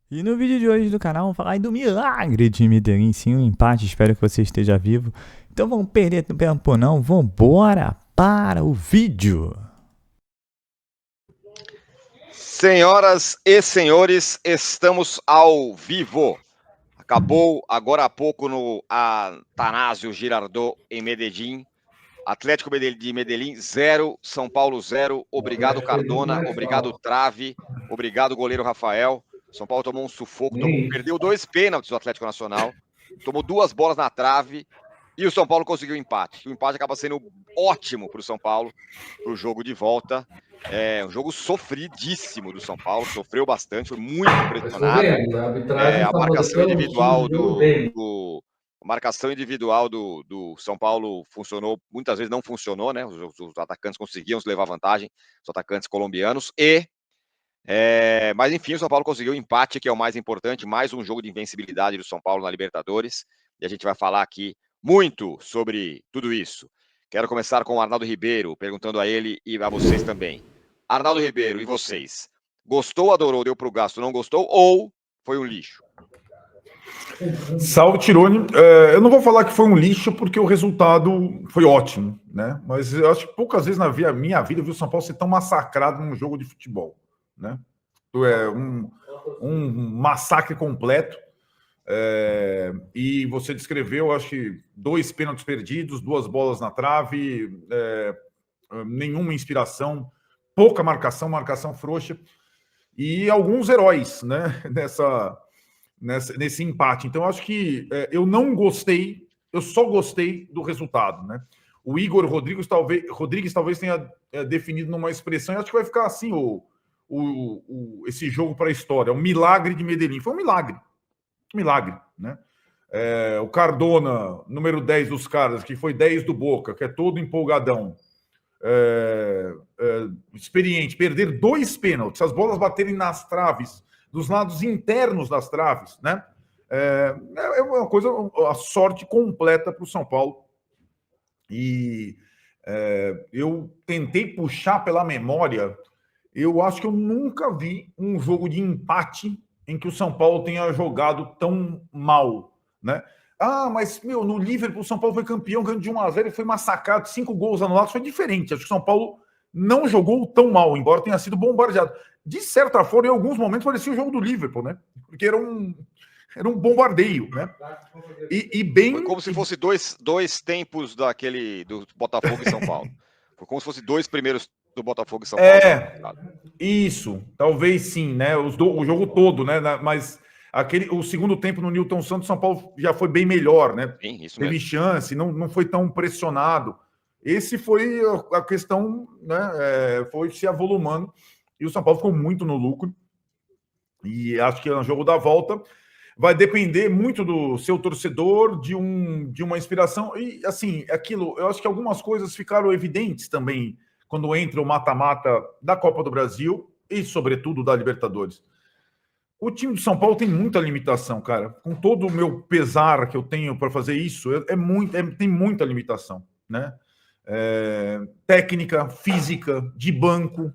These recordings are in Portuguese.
E no vídeo de hoje do canal vamos falar do milagre de Medellín, sim, um empate, espero que você esteja vivo. Então vamos perder tempo não, vambora para o vídeo. Senhoras e senhores, estamos ao vivo. Acabou agora há pouco no Atanásio Girardot em Medellín. Atlético de Medellín 0, São Paulo 0. Obrigado Cardona, obrigado Trave, obrigado goleiro Rafael. São Paulo tomou um sufoco, perdeu 2 pênaltis do Atlético Nacional, tomou 2 bolas na trave e o São Paulo conseguiu o empate. O empate acaba sendo ótimo para o São Paulo, para o jogo de volta. É um jogo sofridíssimo do São Paulo, sofreu bastante, foi muito pressionado. A marcação individual a marcação individual do São Paulo funcionou, muitas vezes não funcionou, né? Os atacantes conseguiam se levar vantagem, os atacantes colombianos, mas enfim, o São Paulo conseguiu o empate, que é o mais importante, mais um jogo de invencibilidade do São Paulo na Libertadores, e a gente vai falar aqui muito sobre tudo isso. Quero começar com o Arnaldo Ribeiro, perguntando a ele e a vocês também. Arnaldo Ribeiro, e vocês? Gostou, adorou, deu pro gasto, não gostou, ou foi um lixo? Salve, Tirone. Eu não vou falar que foi um lixo porque o resultado foi ótimo, né? Mas eu acho que poucas vezes na minha vida eu vi o São Paulo ser tão massacrado num jogo de futebol, né? É um massacre completo. E você descreveu, acho que 2 pênaltis perdidos, 2 bolas na trave, nenhuma inspiração, pouca marcação frouxa e alguns heróis, né? Nesse empate. Então, eu acho que eu não gostei, eu só gostei do resultado, né? O Igor Rodrigues talvez tenha definido numa expressão, e acho que vai ficar assim esse jogo para a história, o milagre de Medellín. Foi um milagre, né? O Cardona, número 10 dos caras, que foi 10 do Boca, que é todo empolgadão, experiente, perder 2 pênaltis, as bolas baterem nas traves, dos lados internos das traves, né? É uma coisa, a sorte completa para o São Paulo. E eu tentei puxar pela memória, eu acho que eu nunca vi um jogo de empate em que o São Paulo tenha jogado tão mal, né? Mas, no Liverpool, o São Paulo foi campeão, ganhando de 1-0 e foi massacrado, 5 gols anulados, foi diferente. Acho que o São Paulo não jogou tão mal, embora tenha sido bombardeado. De certa forma, em alguns momentos, parecia o jogo do Liverpool, né? Porque era um bombardeio, né? E bem... Foi como se fosse dois tempos do Botafogo e São Paulo. Foi como se fosse 2 primeiros do Botafogo e São Paulo. Isso, talvez sim, né? O jogo todo, né? Mas o segundo tempo no Newton Santos, São Paulo já foi bem melhor, né? Sim, isso teve mesmo. Chance, não foi tão pressionado. Esse foi a questão, né? Foi se avolumando e o São Paulo ficou muito no lucro. E acho que no jogo da volta vai depender muito do seu torcedor, de uma inspiração. E, assim, eu acho que algumas coisas ficaram evidentes também quando entra o mata-mata da Copa do Brasil e, sobretudo, da Libertadores. O time do São Paulo tem muita limitação, cara. Com todo o meu pesar que eu tenho para fazer isso, tem muita limitação, né? Técnica, física, de banco.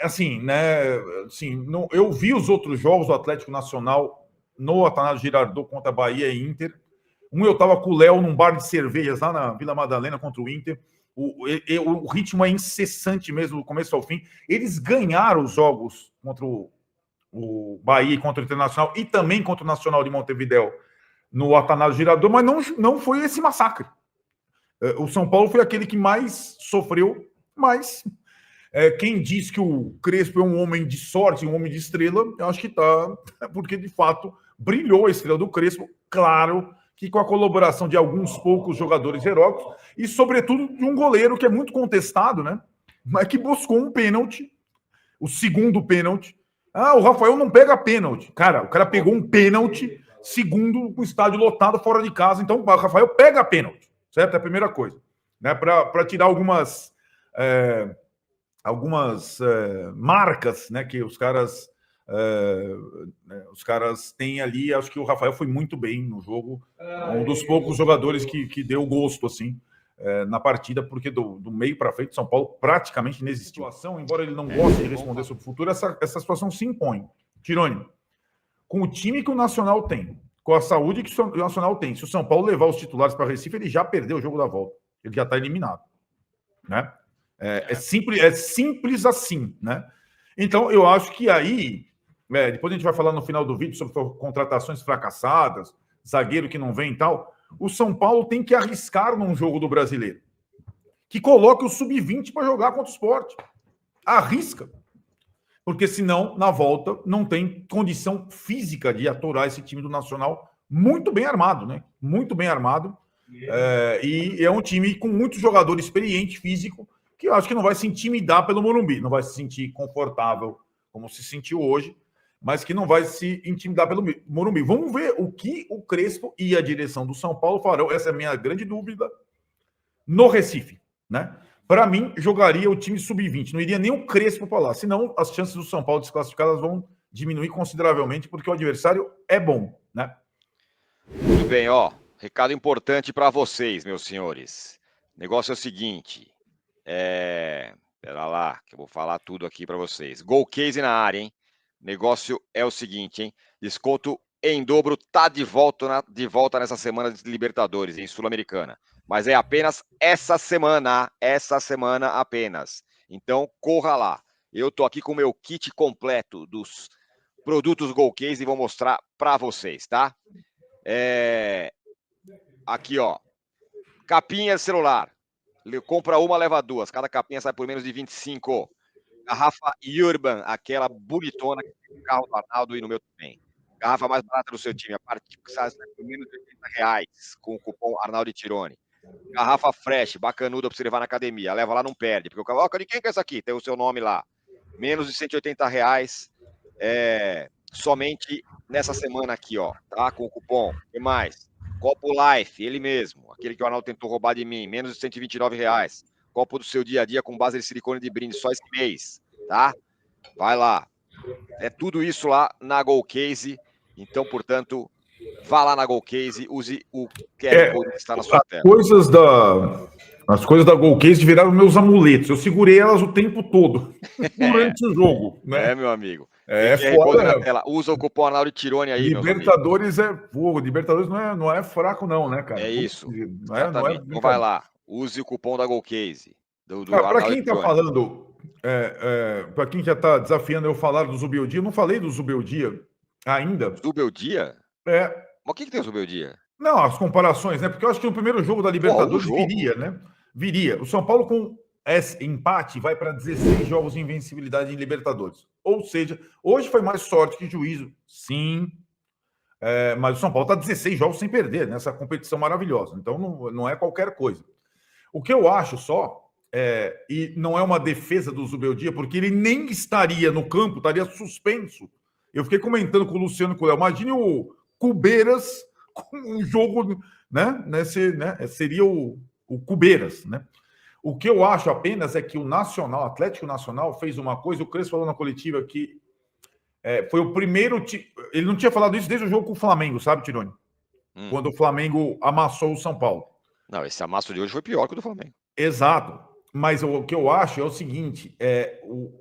Assim, né? Assim, eu vi os outros jogos do Atlético Nacional no Atanásio Girardot contra Bahia e Inter. Eu estava com o Léo num bar de cervejas lá na Vila Madalena contra o Inter. O ritmo é incessante mesmo, do começo ao fim. Eles ganharam os jogos contra o Bahia e contra o Internacional e também contra o Nacional de Montevidéu no Atanásio Girardot, mas não foi esse massacre. O São Paulo foi aquele que mais sofreu, mas quem diz que o Crespo é um homem de sorte, um homem de estrela, eu acho que tá, porque de fato brilhou a estrela do Crespo, claro que com a colaboração de alguns poucos jogadores heróicos e, sobretudo, de um goleiro que é muito contestado, né? Mas que buscou um pênalti, o segundo pênalti. O Rafael não pega pênalti. Cara, o cara pegou um pênalti, segundo o estádio lotado fora de casa, então o Rafael pega pênalti, certo? É a primeira coisa, né? Para tirar algumas marcas, né, que os caras têm ali. Acho que o Rafael foi muito bem no jogo, um dos poucos jogadores que deu gosto assim na partida, porque do meio para frente São Paulo praticamente inexistiu. Embora ele não goste de responder sobre o futuro, essa situação se impõe. Tironi, com o time que o Nacional tem, com a saúde que o Nacional tem, se o São Paulo levar os titulares para Recife, ele já perdeu o jogo da volta. Ele já está eliminado. Né? É simples assim. Né? Então, eu acho que aí, depois a gente vai falar no final do vídeo sobre contratações fracassadas, zagueiro que não vem e tal. O São Paulo tem que arriscar num jogo do Brasileiro. Que coloque o sub-20 para jogar contra o Sport. Arrisca. Porque senão, na volta, não tem condição física de aturar esse time do Nacional muito bem armado, né? Muito bem armado. E é um time com muito jogador experiente, físico, que eu acho que não vai se intimidar pelo Morumbi. Não vai se sentir confortável como se sentiu hoje, mas que não vai se intimidar pelo Morumbi. Vamos ver o que o Crespo e a direção do São Paulo farão. Essa é a minha grande dúvida no Recife, né? Para mim, jogaria o time sub-20. Não iria nem o Crespo para lá. Senão, as chances do São Paulo desclassificadas vão diminuir consideravelmente, porque o adversário é bom, né? Muito bem, ó. Recado importante para vocês, meus senhores. O negócio é o seguinte. Pera lá, que eu vou falar tudo aqui para vocês. Golcase na área, hein? O negócio é o seguinte, hein? Desconto em dobro tá de volta nessa semana de Libertadores, em Sul-Americana. Mas é apenas essa semana apenas. Então, corra lá. Eu tô aqui com o meu kit completo dos produtos Golcase e vou mostrar para vocês, tá? Aqui, ó. Capinha de celular. Compra uma, leva duas. Cada capinha sai por menos de 25. Garrafa Urban, aquela bonitona que tem no carro do Arnaldo e no meu também. Garrafa mais barata do seu time. A partir sai por menos de R$80 com o cupom Arnaldo e Tironi. Garrafa Fresh, bacanuda pra você levar na academia. Leva lá, não perde. Porque o cara, de quem que é essa aqui? Tem o seu nome lá. Menos de R$180. Somente nessa semana aqui, ó. Tá? Com o cupom. O que mais? Copo Life, ele mesmo. Aquele que o Arnaldo tentou roubar de mim. Menos de R$129. Copo do seu dia a dia com base de silicone de brinde. Só esse mês. Tá? Vai lá. É tudo isso lá na Golcase. Então, portanto, vá lá na Golcase, use o QR Code que está na sua tela. As coisas da Golcase viraram meus amuletos. Eu segurei elas o tempo todo, durante o jogo. Né? Meu amigo. Foda. Usa o cupom Arnaldo Tironi aí, Libertadores é fogo. Libertadores não é fraco não, né, cara? É isso. Exatamente. Então vai lá, use o cupom da Golcase. Para quem está falando, para quem já está desafiando eu falar do Zubeldia, eu não falei do Zubeldia ainda. Zubeldia? Mas o que tem o Zubeldia? Não, as comparações, né? Porque eu acho que no primeiro jogo da Libertadores viria, né? Viria. O São Paulo com esse empate vai para 16 jogos de invencibilidade em Libertadores. Ou seja, hoje foi mais sorte que juízo, sim. Mas o São Paulo está 16 jogos sem perder nessa competição maravilhosa. Então não é qualquer coisa. O que eu acho só, e não é uma defesa do Zubeldia, porque ele nem estaria no campo, estaria suspenso. Eu fiquei comentando com o Luciano Culéo. Imagine o Cubeiras com um jogo, né? Seria o Cubeiras, né? O que eu acho apenas é que o Atlético Nacional, fez uma coisa, o Crespo falou na coletiva que foi o primeiro... Ele não tinha falado isso desde o jogo com o Flamengo, sabe, Tironi? Quando o Flamengo amassou o São Paulo. Não, esse amasso de hoje foi pior que o do Flamengo. Exato. Mas o que eu acho é o seguinte, o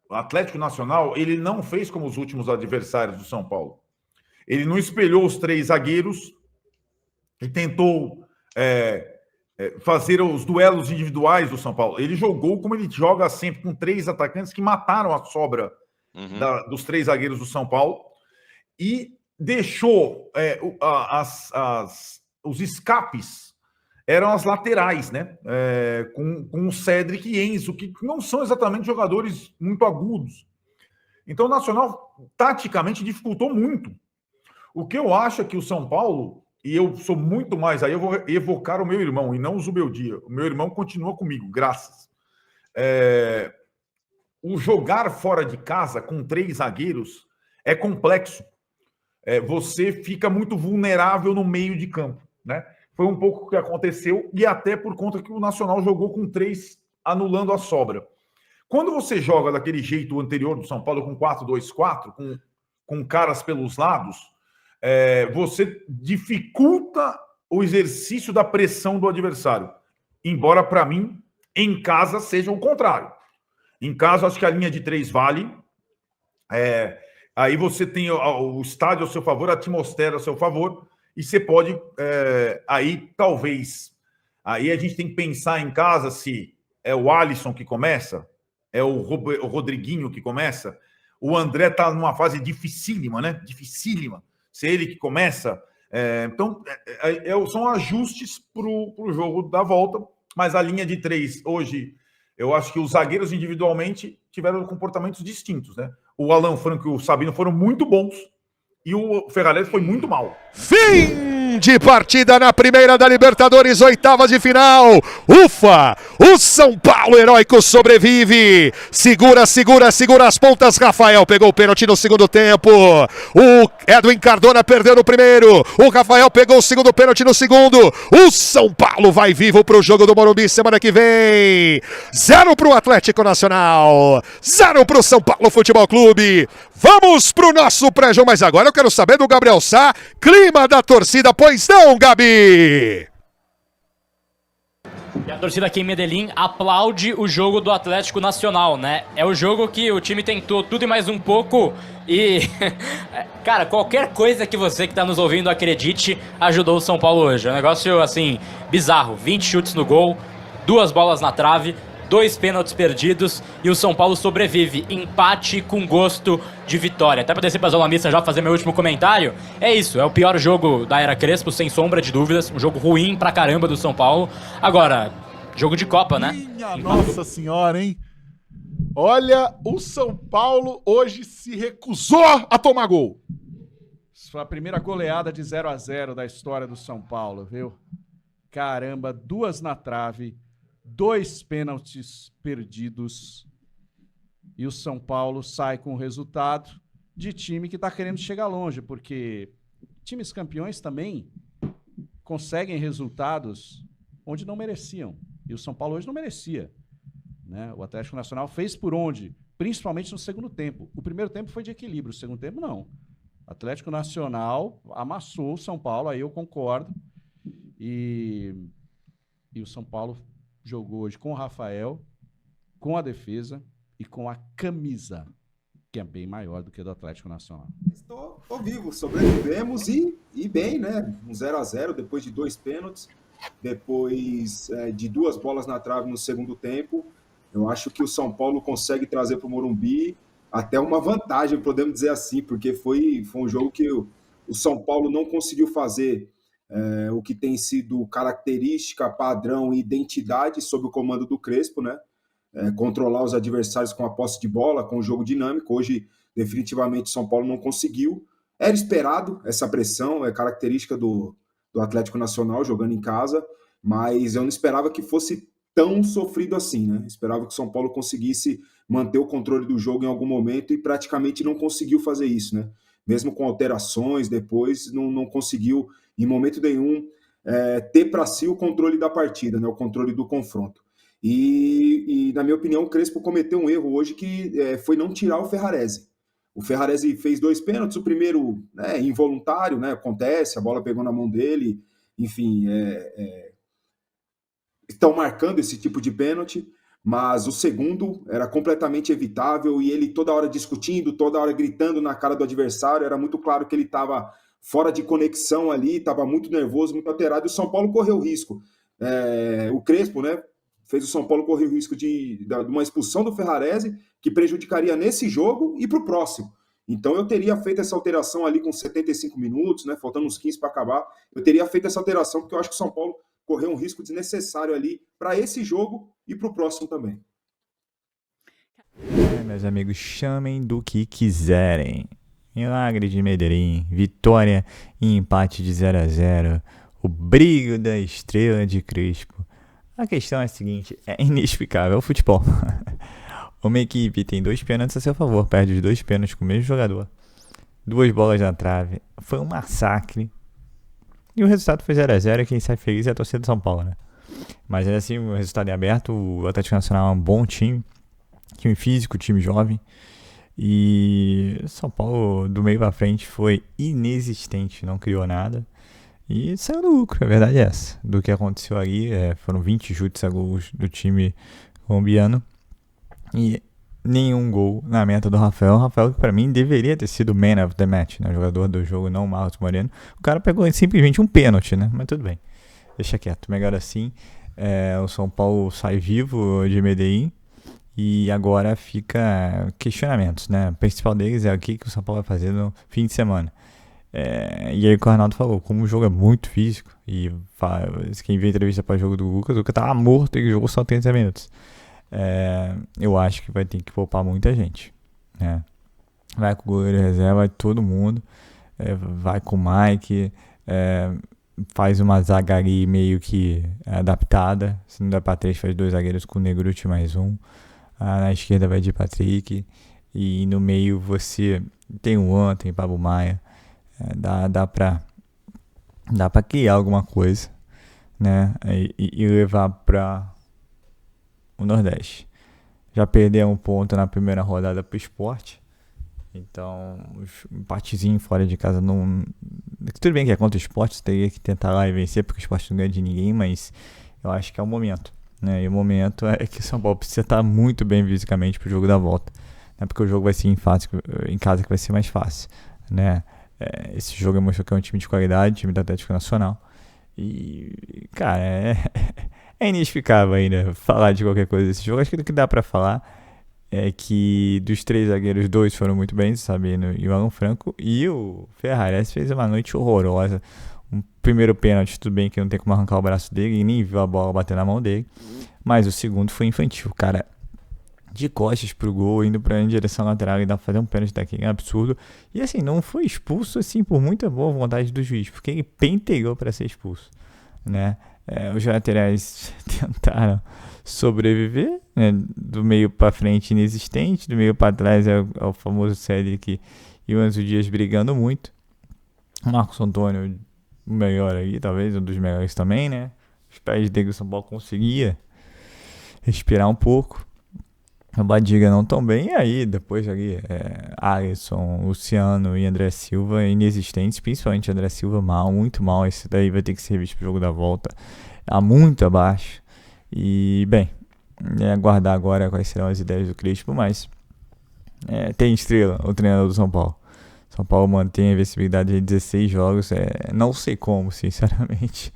Atlético Nacional, ele não fez como os últimos adversários do São Paulo. Ele não espelhou os três zagueiros e tentou fazer os duelos individuais do São Paulo. Ele jogou como ele joga sempre, com três atacantes que mataram a sobra dos três zagueiros do São Paulo e deixou os escapes eram as laterais, né? Com o Cédric e Enzo, que não são exatamente jogadores muito agudos. Então o Nacional, taticamente, dificultou muito. O que eu acho é que o São Paulo, e eu sou muito mais, aí eu vou evocar o meu irmão, e não o Zubeldia. O meu irmão continua comigo, graças. O jogar fora de casa com três zagueiros é complexo. Você fica muito vulnerável no meio de campo, né? Foi um pouco o que aconteceu, e até por conta que o Nacional jogou com três, anulando a sobra. Quando você joga daquele jeito anterior do São Paulo, com 4-2-4, com caras pelos lados, você dificulta o exercício da pressão do adversário. Embora, para mim, em casa seja o contrário. Em casa, acho que a linha de três vale. Aí você tem o estádio ao seu favor, a atmosfera ao seu favor, e você pode, aí talvez, aí a gente tem que pensar em casa se é o Alisson que começa, é o Rodriguinho que começa, o André está numa fase dificílima, né? Dificílima. Se ele que começa, então são ajustes para o jogo da volta, mas a linha de 3 hoje, eu acho que os zagueiros individualmente tiveram comportamentos distintos, né? O Alan Franco e o Sabino foram muito bons e o Ferrarese foi muito mal. Fim de partida na primeira da Libertadores, oitavas de final. Ufa! O São Paulo heróico sobrevive. Segura as pontas. Rafael pegou o pênalti no segundo tempo. O Edwin Cardona perdeu no primeiro. O Rafael pegou o segundo pênalti no segundo. O São Paulo vai vivo pro jogo do Morumbi semana que vem. 0 pro Atlético Nacional. 0 pro São Paulo Futebol Clube. Vamos pro nosso pré-jogo, mas agora eu quero saber do Gabriel Sá. Clima da torcida, pois não, Gabi? E a torcida aqui em Medellín aplaude o jogo do Atlético Nacional, né? É o jogo que o time tentou tudo e mais um pouco e... Cara, qualquer coisa que você que tá nos ouvindo acredite, ajudou o São Paulo hoje. É um negócio, assim, bizarro. 20 chutes no gol, 2 bolas na trave, 2 pênaltis perdidos e o São Paulo sobrevive. Empate com gosto de vitória. Até pra descer pra Zona Mista já fazer meu último comentário, é isso, é o pior jogo da era Crespo, sem sombra de dúvidas. Um jogo ruim pra caramba do São Paulo. Agora, jogo de Copa, né? Minha Nossa Senhora, hein? Olha, o São Paulo hoje se recusou a tomar gol. Isso foi a primeira goleada de 0-0 da história do São Paulo, viu? Caramba, 2 na trave, 2 pênaltis perdidos e o São Paulo sai com o resultado de time que está querendo chegar longe, porque times campeões também conseguem resultados onde não mereciam. E o São Paulo hoje não merecia, né? O Atlético Nacional fez por onde? Principalmente no segundo tempo. O primeiro tempo foi de equilíbrio, o segundo tempo não. O Atlético Nacional amassou o São Paulo, aí eu concordo. E o São Paulo jogou hoje com o Rafael, com a defesa e com a camisa, que é bem maior do que a do Atlético Nacional. Estou vivo, sobrevivemos e bem, né? Um 0-0 depois de 2 pênaltis, depois de 2 bolas na trave no segundo tempo. Eu acho que o São Paulo consegue trazer para o Morumbi até uma vantagem, podemos dizer assim, porque foi um jogo que o São Paulo não conseguiu fazer o que tem sido característica, padrão e identidade sob o comando do Crespo, né? Controlar os adversários com a posse de bola, com o jogo dinâmico. Hoje, definitivamente, o São Paulo não conseguiu. Era esperado essa pressão, é característica do Atlético Nacional jogando em casa, mas eu não esperava que fosse tão sofrido assim, né? Esperava que o São Paulo conseguisse manter o controle do jogo em algum momento e praticamente não conseguiu fazer isso, né? Mesmo com alterações depois, não conseguiu em momento nenhum ter para si o controle da partida, né? O controle do confronto. E na minha opinião, o Crespo cometeu um erro hoje que foi não tirar o Ferrarese. O Ferrarese fez 2 pênaltis, o primeiro involuntário, né? Acontece, a bola pegou na mão dele, enfim, estão marcando esse tipo de pênalti, mas o segundo era completamente evitável e ele toda hora discutindo, toda hora gritando na cara do adversário, era muito claro que ele estava fora de conexão ali, estava muito nervoso, muito alterado, e o São Paulo correu risco. O Crespo, né, fez o São Paulo correr o risco de uma expulsão do Ferrarese, que prejudicaria nesse jogo e para o próximo. Então eu teria feito essa alteração ali com 75 minutos, né, faltando uns 15 para acabar, eu teria feito essa alteração, porque eu acho que o São Paulo correu um risco desnecessário ali para esse jogo e para o próximo também. Meus amigos, chamem do que quiserem. Milagre de Medellín, vitória e empate de 0-0, o brilho da estrela de Crespo. A questão é a seguinte, é inexplicável o futebol. Uma equipe tem 2 pênaltis a seu favor, perde os 2 pênaltis com o mesmo jogador, 2 bolas na trave, foi um massacre. E o resultado foi 0-0 e quem sai feliz é a torcida de São Paulo, né? Mas assim, o resultado é aberto, o Atlético Nacional é um bom time físico, time jovem. E São Paulo, do meio pra frente, foi inexistente, não criou nada. E saiu do lucro, a verdade é essa. Do que aconteceu ali, foram 20 chutes a gols do time colombiano. E nenhum gol na meta do Rafael. O Rafael, que pra mim, deveria ter sido man of the match, né? O jogador do jogo, não o Marcos Moreno. O cara pegou simplesmente um pênalti, né? Mas tudo bem. Deixa quieto. Melhor assim. O São Paulo sai vivo de Medellín. E agora fica questionamentos, né? O principal deles é o que o São Paulo vai fazer no fim de semana. E aí o Arnaldo falou, como o jogo é muito físico, e quem vê a entrevista para o jogo do Lucas, o Lucas tava morto e jogou só 30 minutos. Eu acho que vai ter que poupar muita gente, né? Vai com o goleiro reserva, vai todo mundo, vai com o Mike, faz uma zaga ali meio que adaptada, se não der para 3, faz 2 zagueiros com o Negruti mais um. Na esquerda vai de Patrick. E no meio você tem o Juan, tem o Pablo Maia. Dá pra criar alguma coisa, né? E levar pra o Nordeste. Já perdeu um ponto na primeira rodada pro Sport. Então, um empatezinho fora de casa não. Tudo bem que é contra o Sport, você teria que tentar lá e vencer, porque o Sport não ganha de ninguém, mas eu acho que é o momento. Né? E o momento é que o São Paulo precisa estar muito bem fisicamente pro jogo da volta, né? Porque o jogo vai ser em casa que vai ser mais fácil, né? Esse jogo mostrou que é um time de qualidade, time do Atlético Nacional, e cara, é inexplicável ainda falar de qualquer coisa desse jogo. Acho que o que dá pra falar é que dos 3 zagueiros, 2 foram muito bem, Sabino e o Alan Franco, e o Ferrares fez uma noite horrorosa. Um primeiro pênalti, tudo bem que não tem como arrancar o braço dele, e nem viu a bola bater na mão dele. Mas o segundo foi infantil. O cara de costas pro gol, indo em direção lateral e dá pra fazer um pênalti daqui, é absurdo. E assim, não foi expulso assim por muita boa vontade do juiz, porque ele penteou para ser expulso, né? Os laterais tentaram sobreviver, né? Do meio para frente inexistente, do meio para trás é o famoso Cédric e o Enzo Dias brigando muito. O Marcos Antônio, o melhor aí, talvez, um dos melhores também, né? Os pés dele do São Paulo conseguia respirar um pouco. O Badiga não tão bem, e aí depois ali Alisson, Luciano e André Silva inexistentes, principalmente André Silva mal, muito mal. Esse daí vai ter que ser visto pro jogo da volta, tá muito abaixo. E bem, aguardar agora quais serão as ideias do Crespo, mas tem estrela, o treinador do São Paulo. São Paulo mantém a invencibilidade de 16 jogos, não sei como, sinceramente,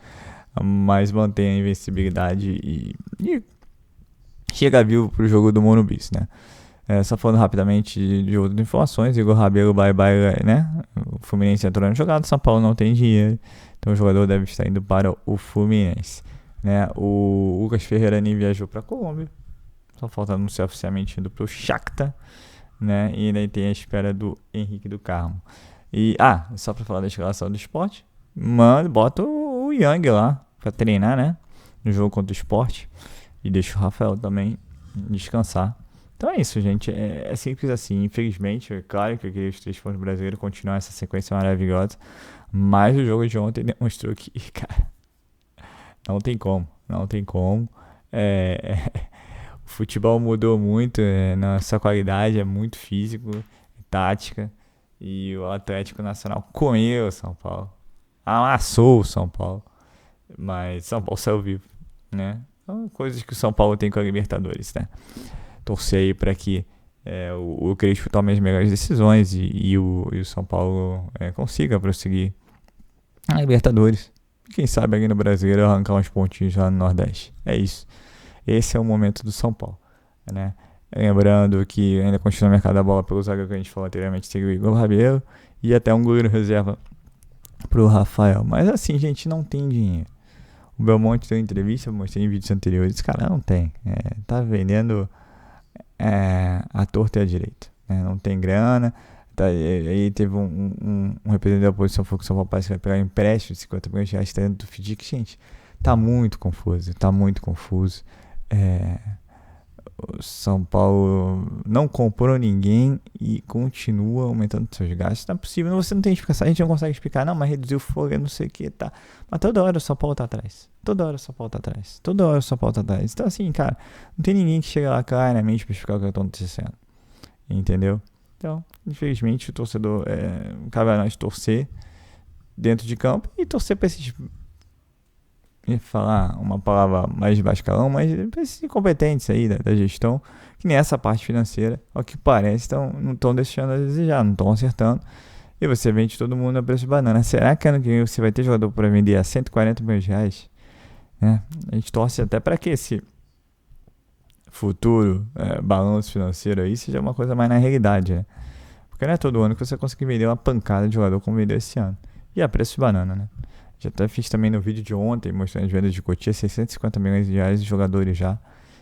mas mantém a invencibilidade e chega vivo pro jogo do Morumbi, né? Só falando rapidamente de outras informações, Igor Rabelo, bye, né? O Fluminense entrou na jogada, São Paulo não tem dinheiro, então o jogador deve estar indo para o Fluminense, né? O Lucas Ferreira nem viajou para a Colômbia, só falta anunciar oficialmente indo para o Shakhtar, né? E ainda tem a espera do Henrique do Carmo. E, só para falar da escalação do Sport, bota o Yang lá para treinar, né? No jogo contra o Sport. E deixa o Rafael também descansar. Então é isso, gente. É simples assim. Infelizmente, é claro que os 3 pontos brasileiros continuam essa sequência maravilhosa. Mas o jogo de ontem demonstrou que, cara, não tem como. O futebol mudou muito. Nossa qualidade é muito físico, tática. E o Atlético Nacional comeu o São Paulo. Amassou o São Paulo. Mas São Paulo saiu vivo, né? São coisas que o São Paulo tem com a Libertadores, né? Torcer aí para que o Crespo tome as melhores decisões e o São Paulo consiga prosseguir a Libertadores. Quem sabe aqui no Brasileiro arrancar uns pontinhos lá no Nordeste. É isso. Esse é o momento do São Paulo, né? Lembrando que ainda continua o mercado da bola pelo zagueiro que a gente falou anteriormente, seria o Igor Rabelo e até um goleiro reserva pro Rafael. Mas assim, gente, não tem dinheiro. O Belmonte deu entrevista, eu mostrei em vídeos anteriores. Esse cara não tem. Tá vendendo a torta e a direita. Não tem grana. Aí teve um representante da oposição falou que o São Paulo parece que vai pegar um empréstimo de 50 milhões de reais dentro do FDIC. Gente, tá muito confuso. O São Paulo não comprou ninguém e continua aumentando seus gastos. Não é possível, você não tem explicação. A gente não consegue explicar, não, mas reduziu o fogo, não sei o que, tá. Mas toda hora o São Paulo tá atrás. Então assim, cara, não tem ninguém que chega lá claramente pra explicar o que tá acontecendo. Entendeu? Então, infelizmente, o torcedor cabe a nós torcer dentro de campo e torcer pra esses ia falar uma palavra mais de baixo calão, mas esses incompetentes aí da gestão, que nem essa parte financeira, ao que parece, não estão deixando a desejar, não estão acertando. E você vende todo mundo a preço de banana. Será que ano que vem você vai ter jogador para vender a 140 milhões de reais? Né? A gente torce até para que esse futuro balanço financeiro aí seja uma coisa mais na realidade, né? Porque não é todo ano que você consegue vender uma pancada de jogador como vendeu esse ano. E a preço de banana, né? Já até fiz também no vídeo de ontem, mostrando as vendas de Cotia, 650 milhões de reais de jogadores já.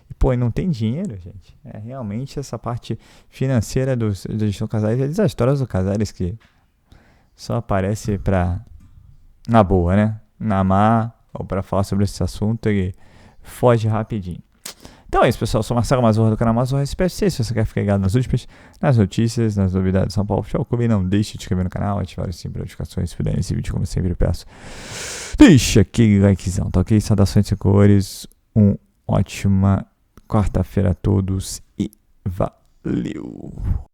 E, pô, e não tem dinheiro, gente. Realmente essa parte financeira da gestão Casares é desastrosa do Casares, que só aparece na boa, né? Na má, ou pra falar sobre esse assunto, ele foge rapidinho. Então é isso, pessoal. Eu sou Marcelo Mazorra do canal Mazorra SPFC. Se você quer ficar ligado nas últimas, nas notícias, nas novidades de São Paulo Futebol Clube, não deixe de se inscrever no canal, ativar as notificações. Se puder nesse vídeo, como eu sempre peço, deixa aquele likezão, tá ok? Saudações de cores, ótima quarta-feira a todos e valeu!